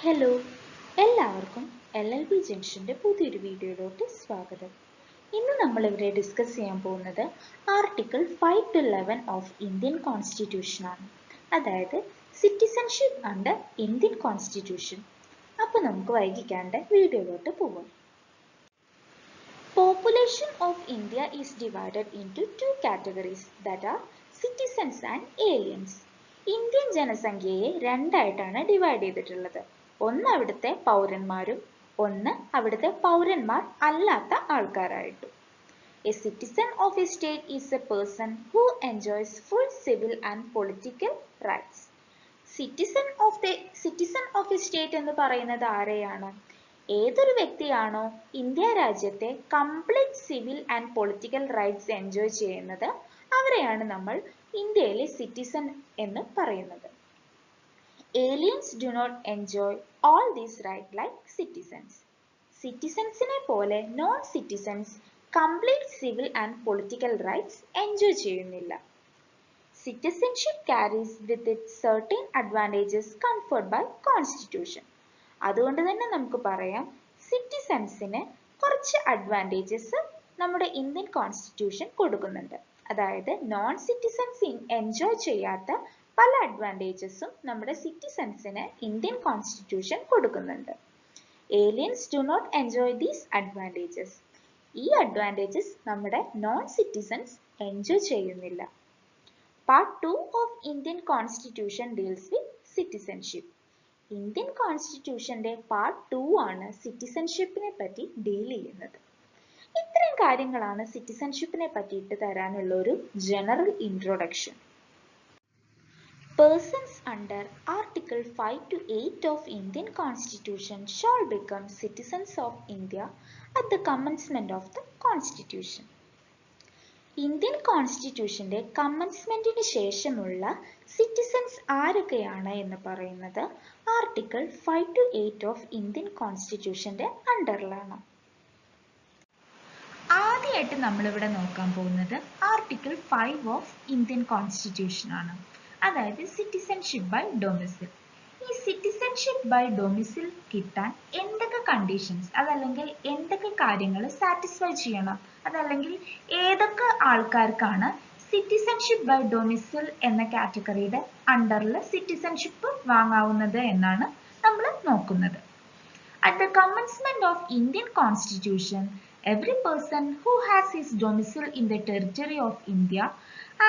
Hello, എല്ലാവർക്കും LLB ജംഗ്ഷന്റെ പുതിയൊരു വീഡിയോയിലോട്ട് സ്വാഗതം. ഇന്ന് നമ്മളിവിടെ ഡിസ്കസ് ചെയ്യാൻ പോകുന്നത് article 5 to 11 of Indian constitution ആണ്. അതായത് സിറ്റിസൺഷിപ്പ് അണ്ടർ ഇന്ത്യൻ കോൺസ്റ്റിറ്റ്യൂഷൻ. അപ്പോൾ നമുക്ക് വൈകിക്കാണ്ട് വീഡിയോയിലോട്ട് പോകാം. Population of India is divided into two categories, that are citizens and aliens. Indian ജനസംഖ്യയെ രണ്ടായിട്ടാണ് ഡിവൈഡ് ചെയ്തിട്ടുള്ളത്. ഒന്ന് അവിടുത്തെ പൗരന്മാരും ഒന്ന് അവിടുത്തെ പൗരന്മാർ അല്ലാത്ത ആൾക്കാരായിട്ടും. A citizen of a state is a person who enjoys full civil and political rights. Citizen of a state എന്ന് പറയുന്നത് ആരെയാണ്? ഏതൊരു വ്യക്തിയാണോ ഇന്ത്യ രാജ്യത്തെ complete civil and political rights enjoy ചെയ്യുന്നത് അവരെയാണ് നമ്മൾ ഇന്ത്യയിലെ സിറ്റിസൺ എന്ന് പറയുന്നത്. Aliens do not enjoy all these rights like citizens. സിറ്റിസൺസിനെ പോലെ non citizens complete civil and political rights enjoy ചെയ്യുന്നില്ല. Citizenship carries with it certain advantages conferred by Constitution. അതുകൊണ്ട് തന്നെ നമുക്ക് പറയാം സിറ്റിസൺസിന് കുറച്ച് അഡ്വാൻറ്റേജസ് നമ്മുടെ ഇന്ത്യൻ കോൺസ്റ്റിറ്റ്യൂഷൻ കൊടുക്കുന്നുണ്ട്. അതായത് നോൺ സിറ്റിസൺസ് എൻജോയ് ചെയ്യാത്ത പല അഡ്വാൻറ്റേജസും നമ്മുടെ സിറ്റിസൺസിന് ഇന്ത്യൻ കോൺസ്റ്റിറ്റ്യൂഷൻ കൊടുക്കുന്നുണ്ട്. Aliens do not enjoy these advantages. ഈ അഡ്വാൻറ്റേജസ് നമ്മുടെ നോൺ സിറ്റിസൺസ് എൻജോയ് ചെയ്യുന്നില്ല. Part 2 of Indian constitution deals with citizenship. Indian കോൺസ്റ്റിറ്റ്യൂഷന്റെ പാർട്ട് 2 ആണ് സിറ്റിസൺഷിപ്പിനെ പറ്റി ഡീൽ ചെയ്യുന്നത്. ഇത്രയും കാര്യങ്ങളാണ് സിറ്റിസൺഷിപ്പിനെ പറ്റിയിട്ട് തരാനുള്ള ഒരു general introduction. Persons under Article 5 to 8 of Indian Constitution shall become citizens of India at the commencement of the Constitution. Indian കോൺസ്റ്റിറ്റ്യൂഷന്റെ കമൻസ്മെന്റിന് ശേഷമുള്ള സിറ്റിസൺസ് ആരൊക്കെയാണ് എന്ന് പറയുന്നത് ആർട്ടിക്കിൾ 5 to 8 ഓഫ് ഇന്ത്യൻ കോൺസ്റ്റിറ്റ്യൂഷന്റെ അണ്ടറിലാണ്. ആദ്യമായിട്ട് നമ്മളിവിടെ നോക്കാൻ പോകുന്നത് ആർട്ടിക്കിൾ 5 ഓഫ് ഇന്ത്യൻ കോൺസ്റ്റിറ്റ്യൂഷൻ ആണ്. അതായത് സിറ്റിസൺഷിപ്പ് ബൈ ഡൊമിസിൽ. ഈ സിറ്റിസൺഷിപ്പ് ബൈ ഡൊമിസിൽ കിട്ടാൻ എന്തൊക്കെ കണ്ടീഷൻസ് അതല്ലെങ്കിൽ എന്തൊക്കെ കാര്യങ്ങൾ സാറ്റിസ്ഫൈ ചെയ്യണം, അതല്ലെങ്കിൽ ഏതൊക്കെ ആൾക്കാർക്കാണ് സിറ്റിസൺഷിപ്പ് ബൈ ഡൊമിസിൽ എന്ന കാറ്റഗറിയുടെ അണ്ടറിൽ സിറ്റിസൺഷിപ്പ് വാങ്ങാവുന്നത് എന്നാണ് നമ്മൾ നോക്കുന്നത്. At the commencement of Indian Constitution, every person who has his domicile in the territory of India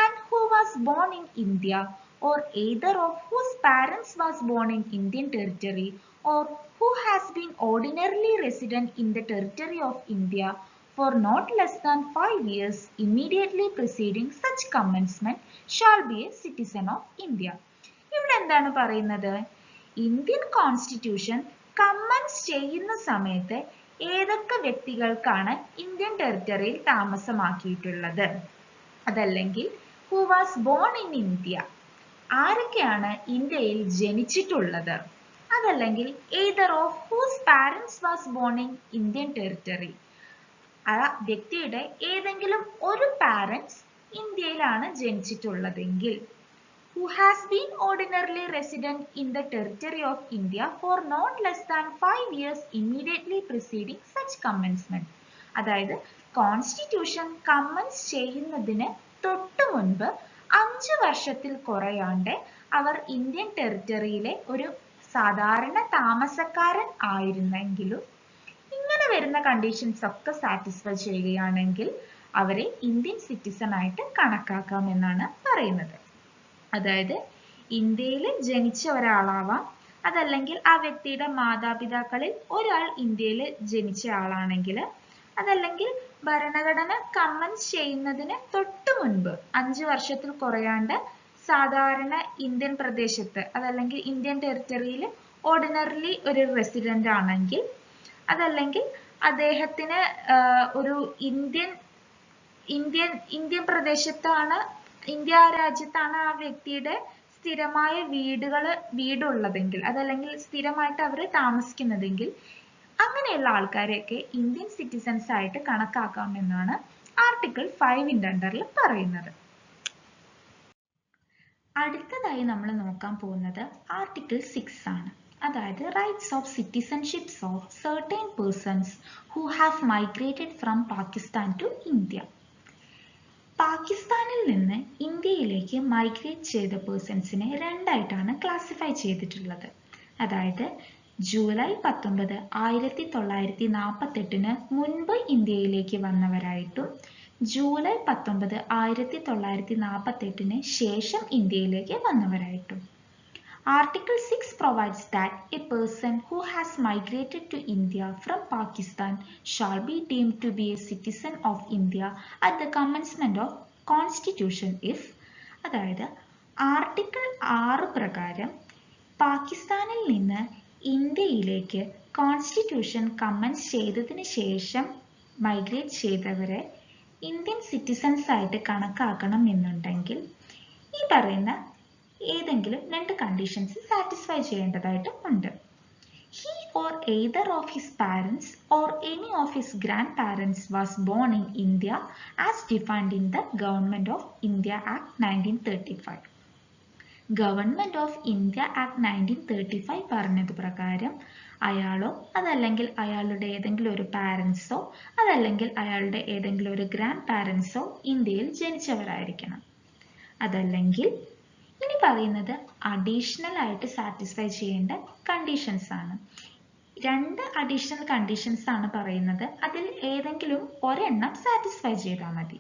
and who was born in India or either of whose parents was born in Indian territory or who has been ordinarily resident in the territory of India for not less than 5 years immediately preceding such commencement shall be a citizen of India. ഇവിടെ എന്താണ് പറയുന്നത്? Indian constitution comments ചെയ്യുന്ന സമയത്ത് ഏതൊക്കെ വ്യക്തികൾക്കാണ് Indian ടെറിട്ടറിയിൽ താമസമാക്കിയിട്ടുള്ളത്, അതല്ലെങ്കിൽ who was born in India, ആരൊക്കെയാണ് ഇന്ത്യയിൽ ജനിച്ചിട്ടുള്ളത്, അതല്ലെങ്കിൽ either of whose parents was born in Indian territory, ആ വ്യക്തിയുടെ ഏതെങ്കിലും ഒരു പാരന്റ്സ് ഇന്ത്യയിലാണ് ജനിച്ചിട്ടുള്ളതെങ്കിൽ who has been ordinarily resident in the territory of India for not less than 5 years immediately preceding such commencement. അതായത് constitution comments ചെയ്യുന്നതിന് തൊട്ടു മുൻപ് 5 വർഷത്തിൽ കുറയാണ്ട് അവർ ഇന്ത്യൻ ടെറിട്ടറിയിലെ ഒരു സാധാരണ താമസക്കാരൻ ആയിരുന്നെങ്കിലും ഇങ്ങനെ വരുന്ന കണ്ടീഷൻസ് ഒക്കെ സാറ്റിസ്ഫൈ ചെയ്യുകയാണെങ്കിൽ അവരെ ഇന്ത്യൻ സിറ്റിസൺ ആയിട്ട് കണക്കാക്കാം എന്നാണ് പറയുന്നത്. അതായത് ഇന്ത്യയിൽ ജനിച്ച ഒരാളാവാം, അതല്ലെങ്കിൽ ആ വ്യക്തിയുടെ മാതാപിതാക്കളിൽ ഒരാൾ ഇന്ത്യയിൽ ജനിച്ച ആളാണെങ്കിൽ, അതല്ലെങ്കിൽ ഭരണഘടന കമൻസ് ചെയ്യുന്നതിന് തൊട്ടു മുൻപ് 5 വർഷത്തിൽ കുറയാണ്ട് സാധാരണ ഇന്ത്യൻ പ്രദേശത്ത് അതല്ലെങ്കിൽ ഇന്ത്യൻ ടെറിട്ടറിയിൽ ഓർഡിനറിലി ഒരു റെസിഡന്റ് ആണെങ്കിൽ, അതല്ലെങ്കിൽ അദ്ദേഹത്തിന് ഒരു ഇന്ത്യൻ പ്രദേശത്താണ്, ഇന്ത്യ രാജ്യത്താണ് ആ വ്യക്തിയുടെ സ്ഥിരമായ വീടുള്ളതെങ്കിൽ, അതല്ലെങ്കിൽ സ്ഥിരമായിട്ട് അവർ താമസിക്കുന്നതെങ്കിൽ അങ്ങനെയുള്ള ആൾക്കാരെയൊക്കെ ഇന്ത്യൻ സിറ്റിസൺസ് ആയിട്ട് കണക്കാക്കാമെന്നാണ് ആർട്ടിക്കിൾ 5ന്റെ അണ്ടറിൽ പറയുന്നത്. അടുത്തതായി നമ്മൾ നോക്കാൻ പോകുന്നത് ആർട്ടിക്കിൾ 6 ആണ്. അതായത് rights of സിറ്റിസൺഷിപ്സ് of certain persons who have migrated from Pakistan to India. പാകിസ്ഥാനിൽ നിന്ന് ഇന്ത്യയിലേക്ക് മൈഗ്രേറ്റ് ചെയ്ത പേഴ്സൺസിനെ രണ്ടായിട്ടാണ് ക്ലാസിഫൈ ചെയ്തിട്ടുള്ളത്. അതായത് ജൂലൈ 19 1948 മുൻപ് ഇന്ത്യയിലേക്ക് വന്നവരായിട്ടും ജൂലൈ 19 1948 ശേഷം ഇന്ത്യയിലേക്ക് വന്നവരായിട്ടും. Article 6 provides that a person who has migrated to India from Pakistan shall be deemed to be a citizen of India at the commencement of Constitution if, അതായത് article 6 പ്രകാരം പാകിസ്ഥാനിൽ നിന്ന് ഇന്ത്യയിലേക്ക് കോൺസ്റ്റിറ്റ്യൂഷൻ കമൻസ് ചെയ്തതിന് ശേഷം migrate ചെയ്തവരെ Indian citizens ആയിട്ട് കണക്കാക്കണം എന്നുണ്ടെങ്കിൽ ഈ പറയുന്ന ഏതെങ്കിലും രണ്ട് കണ്ടീഷൻസ് സാറ്റിസ്ഫൈ ചെയ്യേണ്ടതായിട്ട് ഉണ്ട്. He or either of his parents or any of his grandparents was born in India as defined in the Government of India Act 1935. Government of India Act 1935 പറഞ്ഞത് പ്രകാരം അയാളോ അതല്ലെങ്കിൽ അയാളുടെ ഏതെങ്കിലും ഒരു പാരൻസോ അതല്ലെങ്കിൽ അയാളുടെ ഏതെങ്കിലും ഒരു ഗ്രാൻഡ് പാരൻസോ ഇന്ത്യയിൽ ജനിച്ചവരായിരിക്കണം. അതല്ലെങ്കിൽ ഇനി പറയുന്നത് അഡീഷണൽ ആയിട്ട് സാറ്റിസ്ഫൈ ചെയ്യേണ്ട കണ്ടീഷൻസ് ആണ്. രണ്ട് അഡീഷണൽ കണ്ടീഷൻസ് ആണ് പറയുന്നത്. അതിൽ ഏതെങ്കിലും ഒരെണ്ണം സാറ്റിസ്ഫൈ ചെയ്താൽ മതി.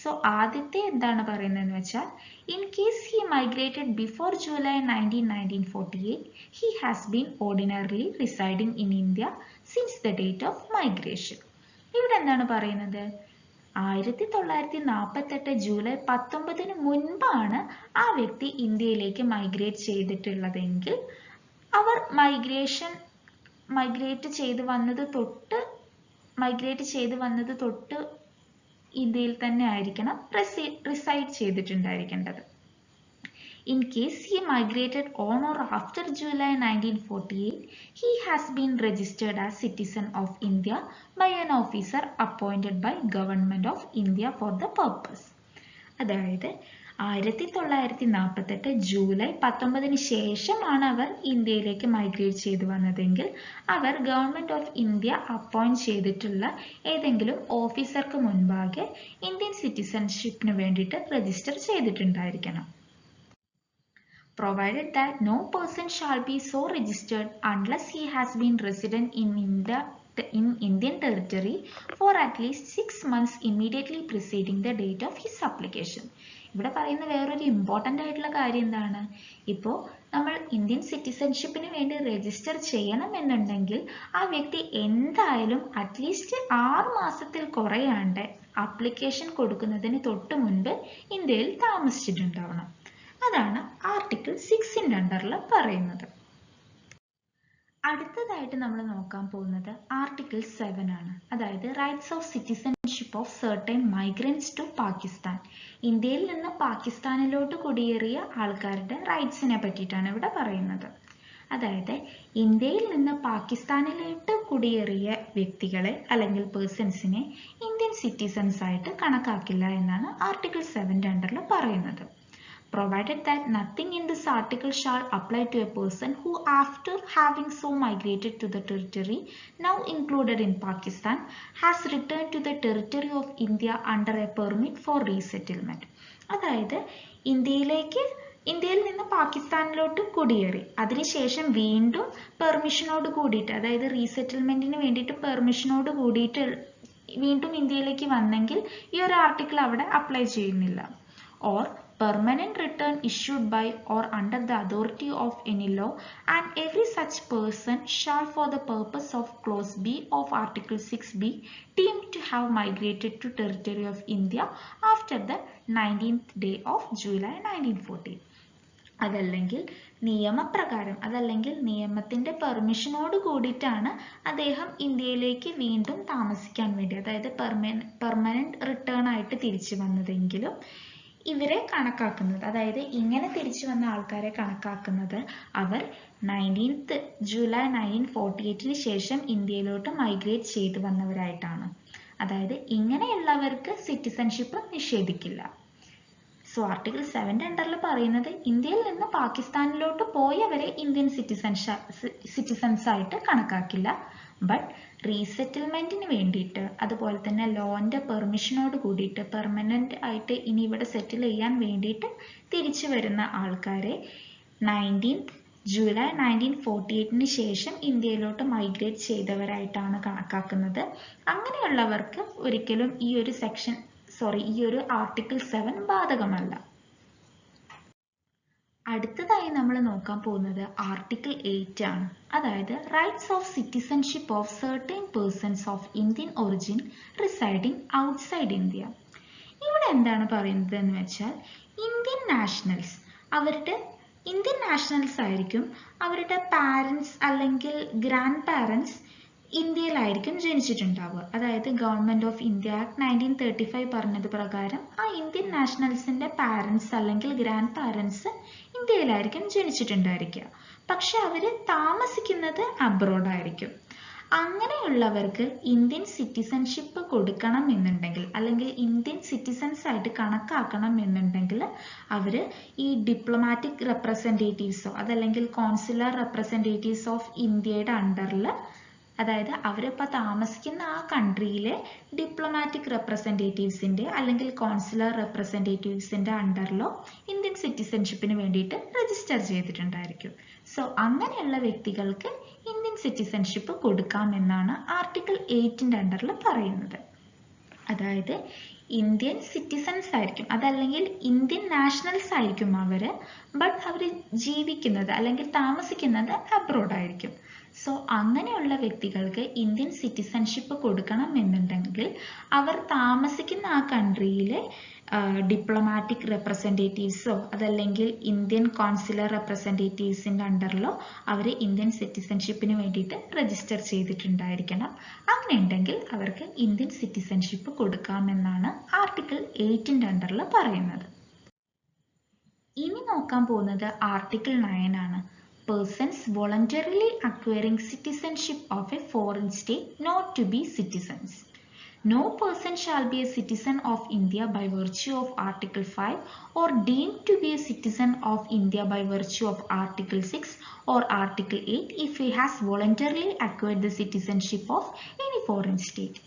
സോ ആദ്യത്തെ എന്താണ് പറയുന്നതെന്ന് വെച്ചാൽ in case he migrated before July 1948 he has been ordinarily residing in India since the date of migration. ഇവിടെ എന്താണ് പറയുന്നത്? 1948 ജൂലൈ 19 മുൻപാണ് ആ വ്യക്തി ഇന്ത്യയിലേക്ക് മൈഗ്രേറ്റ് ചെയ്തിട്ടുള്ളതെങ്കിൽ അവർ മൈഗ്രേറ്റ് ചെയ്ത് വന്നത് തൊട്ട് ഇന്ത്യയിൽ തന്നെ ആയിരിക്കണം reside ചെയ്തിട്ടുണ്ടായിരിക്കേണ്ടത്. In case he migrated on or after July 1948, he has been registered as citizen of India by an officer appointed by Government of India for the purpose. അതായത് 1948 ജൂലൈ 19 ശേഷമാണ് അവർ ഇന്ത്യയിലേക്ക് migrate ചെയ്തു വന്നതെങ്കിൽ അവർ ഗവൺമെന്റ് ഓഫ് ഇന്ത്യ അപ്പോയിന്റ് ചെയ്തിട്ടുള്ള ഏതെങ്കിലും ഓഫീസർക്ക് മുൻപാകെ Indian സിറ്റിസൺഷിപ്പിന് വേണ്ടിയിട്ട് register ചെയ്തിട്ടുണ്ടായിരിക്കണം. Provided that no person shall be so registered unless he has been resident in Indian territory for at least 6 months immediately preceding the date of his application. ഇവിടെ പറയുന്ന വേറൊരു important ആയിട്ടുള്ള കാര്യം എന്താണ്? ഇപ്പോൾ നമ്മൾ ഇന്ത്യൻ സിറ്റിസൺഷിപ്പിന് വേണ്ടി രജിസ്റ്റർ ചെയ്യണം എന്നുണ്ടെങ്കിൽ ആ വ്യക്തി എന്തായാലും അറ്റ്ലീസ്റ്റ് 6 മാസത്തിൽ കുറയാണ്ട് ആപ്ലിക്കേഷൻ കൊടുക്കുന്നതിന് തൊട്ട് മുൻപ് ഇന്ത്യയിൽ താമസിച്ചിട്ടുണ്ടാവണം. അതാണ് ആർട്ടിക്കിൾ 6ന്റെ അണ്ടറിൽ പറയുന്നത്. അടുത്തതായിട്ട് നമ്മൾ നോക്കാൻ പോകുന്നത് ആർട്ടിക്കിൾ 7 ആണ്. അതായത് rights of citizenship of certain migrants to Pakistan. ഇന്ത്യയിൽ നിന്ന് പാകിസ്ഥാനിലോട്ട് കുടിയേറിയ ആൾക്കാരുടെ റൈറ്റ്സിനെ പറ്റിയിട്ടാണ് ഇവിടെ പറയുന്നത്. അതായത് ഇന്ത്യയിൽ നിന്ന് പാകിസ്ഥാനിലോട്ട് കുടിയേറിയ വ്യക്തികളെ അല്ലെങ്കിൽ പേഴ്സൺസിനെ ഇന്ത്യൻ സിറ്റിസൺസ് ആയിട്ട് കണക്കാക്കില്ല എന്നാണ് ആർട്ടിക്കിൾ 7ന്റെ അണ്ടറിൽ പറയുന്നത്. Provided that nothing in this article shall apply to a person who after having so migrated to the territory now included in Pakistan has returned to the territory of India under a permit for resettlement. അതായത് ഇന്ത്യയിൽ നിന്ന് പാകിസ്ഥാനിലോട്ട് കുടിയേറി അതിനുശേഷം വീണ്ടും പെർമിഷനോട് കൂടിയിട്ട് അതായത് റീസെറ്റിൽമെന്റിന് വേണ്ടിയിട്ട് പെർമിഷനോട് കൂടിയിട്ട് വീണ്ടും ഇന്ത്യയിലേക്ക് വന്നെങ്കിൽ ഈ ഒരു ആർട്ടിക്കിൾ അവിടെ അപ്ലൈ ചെയ്യുന്നില്ല. or permanent return issued by or under the authority of any law and every such person shall for the purpose of clause B of article 6b deemed to have migrated to territory of India after the 19th day of July 1940. അതല്ലെങ്കിൽ നിയമപ്രകാരം അതല്ലെങ്കിൽ നിയമത്തിന്റെ പെർമിഷനോട് കൂടിയിട്ടാണ് അദ്ദേഹം ഇന്ത്യയിലേക്ക് വീണ്ടും താമസിക്കാൻ വേണ്ടി അതായത് പെർമനന്റ് റിട്ടേൺ ആയിട്ട് തിരിച്ചു വന്നതെങ്കിലും ഇവരെ കണക്കാക്കുന്നത് അതായത് ഇങ്ങനെ തിരിച്ചു വന്ന ആൾക്കാരെ കണക്കാക്കുന്നത് അവർ 19th ജൂലൈ 1948 ശേഷം ഇന്ത്യയിലോട്ട് മൈഗ്രേറ്റ് ചെയ്തു വന്നവരായിട്ടാണ്. അതായത് ഇങ്ങനെയുള്ളവർക്ക് സിറ്റിസൺഷിപ്പ് നിഷേധിക്കില്ല. സോ ആർട്ടിക്കിൾ 7 അണ്ടറിൽ പറയുന്നത് ഇന്ത്യയിൽ നിന്ന് പാകിസ്ഥാനിലോട്ട് പോയവരെ ഇന്ത്യൻ സിറ്റിസൺസ് ആയിട്ട് കണക്കാക്കില്ല. ബട്ട് റീസെറ്റിൽമെന്റിന് വേണ്ടിയിട്ട് അതുപോലെ തന്നെ ലോന്റെ പെർമിഷനോട് കൂടിയിട്ട് പെർമനന്റ് ആയിട്ട് ഇനി ഇവിടെ സെറ്റിൽ ചെയ്യാൻ വേണ്ടിയിട്ട് തിരിച്ചു വരുന്ന ആൾക്കാരെ ജൂലൈ 1948 ശേഷം ഇന്ത്യയിലോട്ട് മൈഗ്രേറ്റ് ചെയ്തവരായിട്ടാണ് കണക്കാക്കുന്നത്. അങ്ങനെയുള്ളവർക്ക് ഒരിക്കലും ഈ ഒരു ആർട്ടിക്കിൾ 7 ബാധകമല്ല. അടുത്തതായി നമ്മൾ നോക്കാൻ പോകുന്നത് ആർട്ടിക്കിൾ 8 ആണ്. അതായത് rights of citizenship of certain persons of Indian origin residing outside India. ഇവിടെ എന്താണ് പറയുന്നത് എന്ന് വെച്ചാൽ ഇന്ത്യൻ നാഷണൽസ് ആയിരിക്കും അവരുടെ പാരൻസ് അല്ലെങ്കിൽ ഗ്രാൻഡ് പാരൻസ് ഇന്ത്യയിലായിരിക്കും ജനിച്ചിട്ടുണ്ടാവുക. അതായത് ഗവൺമെന്റ് ഓഫ് ഇന്ത്യ ആക്ട് 1935 പറഞ്ഞത് പ്രകാരം ആ ഇന്ത്യൻ നാഷണൽസിന്റെ പാരൻസ് അല്ലെങ്കിൽ ഗ്രാൻഡ് പാരൻസ് ഇന്ത്യയിലായിരിക്കും ജനിച്ചിട്ടുണ്ടായിരിക്കുക. പക്ഷെ അവര് താമസിക്കുന്നത് അബ്രോഡായിരിക്കും. അങ്ങനെയുള്ളവർക്ക് ഇന്ത്യൻ സിറ്റിസൺഷിപ്പ് കൊടുക്കണം എന്നുണ്ടെങ്കിൽ അല്ലെങ്കിൽ ഇന്ത്യൻ സിറ്റിസൺസ് ആയിട്ട് കണക്കാക്കണം എന്നുണ്ടെങ്കിൽ അവര് ഈ ഡിപ്ലോമാറ്റിക് റെപ്രസെൻറ്റേറ്റീവ്സോ അതല്ലെങ്കിൽ കോൺസുലർ റെപ്രസെൻറ്റേറ്റീവ്സ് ഓഫ് ഇന്ത്യയുടെ അണ്ടറിൽ, അതായത് അവരിപ്പോൾ താമസിക്കുന്ന ആ കൺട്രിയിലെ ഡിപ്ലോമാറ്റിക് റെപ്രസെൻറ്റേറ്റീവ്സിൻ്റെ അല്ലെങ്കിൽ കോൺസുലർ റെപ്രസെൻറ്റേറ്റീവ്സിൻ്റെ അണ്ടറിലോ ഇന്ത്യൻ സിറ്റിസൺഷിപ്പിന് വേണ്ടിയിട്ട് രജിസ്റ്റർ ചെയ്തിട്ടുണ്ടായിരിക്കും. സോ അങ്ങനെയുള്ള വ്യക്തികൾക്ക് ഇന്ത്യൻ സിറ്റിസൺഷിപ്പ് കൊടുക്കാമെന്നാണ് ആർട്ടിക്കിൾ 8 അണ്ടറിൽ പറയുന്നത്. അതായത് ഇന്ത്യൻ സിറ്റിസൺസ് ആയിരിക്കും, അതല്ലെങ്കിൽ ഇന്ത്യൻ നാഷണൽസ് ആയിരിക്കും അവര്, ബട്ട് അവർ ജീവിക്കുന്നത് അല്ലെങ്കിൽ താമസിക്കുന്നത് അബ്രോഡ് ആയിരിക്കും. സോ അങ്ങനെയുള്ള വ്യക്തികൾക്ക് ഇന്ത്യൻ സിറ്റിസൺഷിപ്പ് കൊടുക്കണം എന്നുണ്ടെങ്കിൽ അവർ താമസിക്കുന്ന ആ കൺട്രിയിലെ ഡിപ്ലോമാറ്റിക് റെപ്രസെൻറ്റേറ്റീവ്സോ അതല്ലെങ്കിൽ ഇന്ത്യൻ കോൺസുലർ റെപ്രസെൻറ്റേറ്റീവ്സിൻ്റെ അണ്ടറിലോ അവർ ഇന്ത്യൻ സിറ്റിസൺഷിപ്പിന് വേണ്ടിയിട്ട് രജിസ്റ്റർ ചെയ്തിട്ടുണ്ടായിരിക്കണം. അങ്ങനെ ഉണ്ടെങ്കിൽ അവർക്ക് ഇന്ത്യൻ സിറ്റിസൺഷിപ്പ് കൊടുക്കാമെന്നാണ് ആർട്ടിക്കിൾ 8 അണ്ടറിൽ പറയുന്നത്. ഇനി നോക്കാൻ പോകുന്നത് ആർട്ടിക്കിൾ 9 ആണ്. Persons voluntarily acquiring citizenship of a foreign state not to be citizens. No person shall be a citizen of India by virtue of Article 5 or deemed to be a citizen of India by virtue of Article 6 or Article 8 if he has voluntarily acquired the citizenship of any foreign state.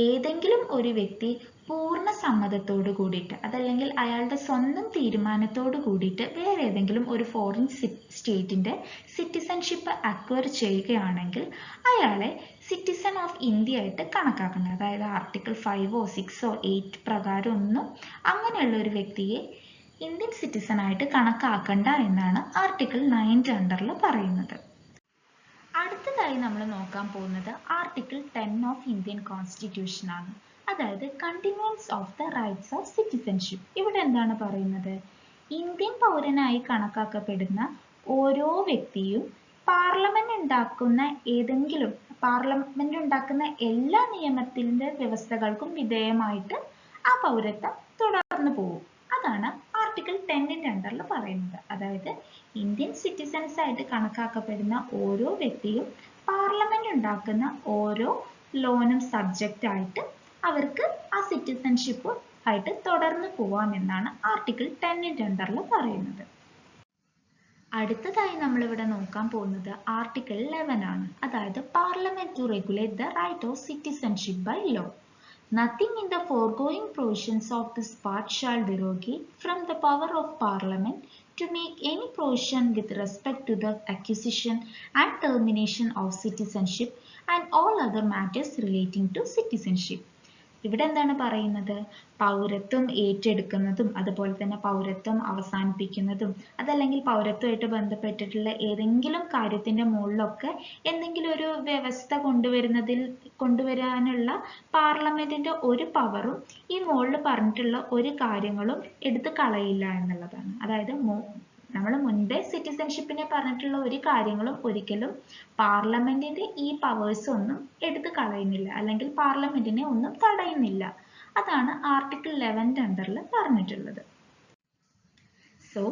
ഏതെങ്കിലും ഒരു വ്യക്തി പൂർണ്ണ സമ്മതത്തോടു കൂടിയിട്ട് അതല്ലെങ്കിൽ അയാളുടെ സ്വന്തം തീരുമാനത്തോടു കൂടിയിട്ട് വേറെ ഏതെങ്കിലും ഒരു ഫോറിൻ സ്റ്റേറ്റിന്റെ സിറ്റിസൺഷിപ്പ് അക്വയർ ചെയ്യുകയാണെങ്കിൽ അയാളെ സിറ്റിസൺ ഓഫ് ഇന്ത്യ ആയിട്ട് കണക്കാക്കുന്നത്. അതായത് ആർട്ടിക്കിൾ 5 6 8 പ്രകാരം ഒന്നും അങ്ങനെയുള്ള ഒരു വ്യക്തിയെ ഇന്ത്യൻ സിറ്റിസൺ ആയിട്ട് കണക്കാക്കണ്ട എന്നാണ് ആർട്ടിക്കിൾ 9 അണ്ടറിൽ പറയുന്നത്. അടുത്തതായി നമ്മൾ നോക്കാൻ പോകുന്നത് ആർട്ടിക്കിൾ 10 ഓഫ് ഇന്ത്യൻ കോൺസ്റ്റിറ്റ്യൂഷൻ ആണ്. അതായത് continuance of the rights of citizenship. ഇവിടെ എന്താണ് പറയുന്നത്? ഇന്ത്യൻ പൗരനായി കണക്കാക്കപ്പെടുന്ന ഓരോ വ്യക്തിയും പാർലമെന്റ് ഉണ്ടാക്കുന്ന എല്ലാ നിയമത്തിന്റെ വ്യവസ്ഥകൾക്കും വിധേയമായിട്ട് ആ പൗരത്വം തുടർന്നു പോകും. അതാണ് ആർട്ടിക്കിൾ 10 അണ്ടറിൽ പറയുന്നത്. അതായത് ഇന്ത്യൻ സിറ്റിസൺസ് ആയിട്ട് കണക്കാക്കപ്പെടുന്ന ഓരോ വ്യക്തിയും പാർലമെന്റ് ഉണ്ടാക്കുന്ന ഓരോ ലോനും സബ്ജക്റ്റ് ആയിട്ട് അവർക്ക് ആ സിറ്റിസൺഷിപ്പ് ആയിട്ട് തുടർന്ന് പോവാമെന്നാണ് ആർട്ടിക്കിൾ 10 അണ്ടറിൽ പറയുന്നത്. അടുത്തതായി നമ്മൾ ഇവിടെ നോക്കാൻ പോകുന്നത് ആർട്ടിക്കിൾ 11 ആണ്. അതായത് parliament to regulate the right of citizenship by law. Nothing in the foregoing provisions of this part shall derogate from the power of Parliament to make any provision with respect to the acquisition and termination of citizenship and all other matters relating to citizenship. ഇവിടെ എന്താണ് പറയുന്നത്? പൗരത്വം ഏറ്റെടുക്കുന്നതും അതുപോലെ തന്നെ പൗരത്വം അവസാനിപ്പിക്കുന്നതും അതല്ലെങ്കിൽ പൗരത്വമായിട്ട് ബന്ധപ്പെട്ടിട്ടുള്ള ഏതെങ്കിലും കാര്യത്തിന്റെ മുകളിലൊക്കെ എന്തെങ്കിലും ഒരു വ്യവസ്ഥ കൊണ്ടുവരാനുള്ള പാർലമെന്റിന്റെ ഒരു പവറും ഈ മുകളിൽ പറഞ്ഞിട്ടുള്ള ഒരു കാര്യങ്ങളും എടുത്തു കളയില്ല എന്നുള്ളതാണ്. അതായത് നമ്മൾ മുൻപേ സിറ്റിസൺഷിപ്പിനെ പറഞ്ഞിട്ടുള്ള ഒരു കാര്യങ്ങളും ഒരിക്കലും പാർലമെന്റിന്റെ ഈ പവേഴ്സ് ഒന്നും എടുത്തു കളയുന്നില്ല അല്ലെങ്കിൽ പാർലമെന്റിനെ ഒന്നും തടയുന്നില്ല. അതാണ് ആർട്ടിക്കിൾ 11 അണ്ടറിൽ പറഞ്ഞിട്ടുള്ളത്. സോ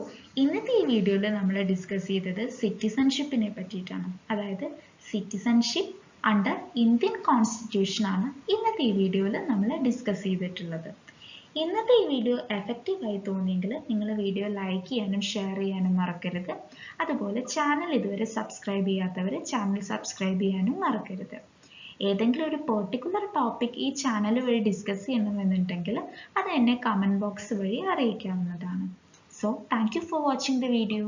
ഇന്നത്തെ ഈ വീഡിയോയിൽ നമ്മൾ ഡിസ്കസ് ചെയ്തത് സിറ്റിസൺഷിപ്പിനെ പറ്റിയിട്ടാണ്. അതായത് സിറ്റിസൺഷിപ്പ് അണ്ടർ ഇന്ത്യൻ കോൺസ്റ്റിറ്റ്യൂഷൻ ആണ് ഇന്നത്തെ ഈ വീഡിയോയിൽ നമ്മൾ ഡിസ്കസ് ചെയ്തിട്ടുള്ളത്. ഇന്നത്തെ ഈ വീഡിയോ എഫക്റ്റീവ് ആയി തോന്നിയെങ്കിൽ നിങ്ങൾ വീഡിയോ ലൈക്ക് ചെയ്യാനും ഷെയർ ചെയ്യാനും മറക്കരുത്. അതുപോലെ ചാനൽ ഇതുവരെ സബ്സ്ക്രൈബ് ചെയ്യാത്തവർ ചാനൽ സബ്സ്ക്രൈബ് ചെയ്യാനും മറക്കരുത്. ഏതെങ്കിലും ഒരു പെർട്ടിക്കുലർ ടോപ്പിക് ഈ ചാനൽ വഴി ഡിസ്കസ് ചെയ്യണമെന്നുണ്ടെങ്കിൽ അത് എന്നെ കമൻറ്റ് ബോക്സ് വഴി അറിയിക്കാവുന്നതാണ്. So thank you for watching the video.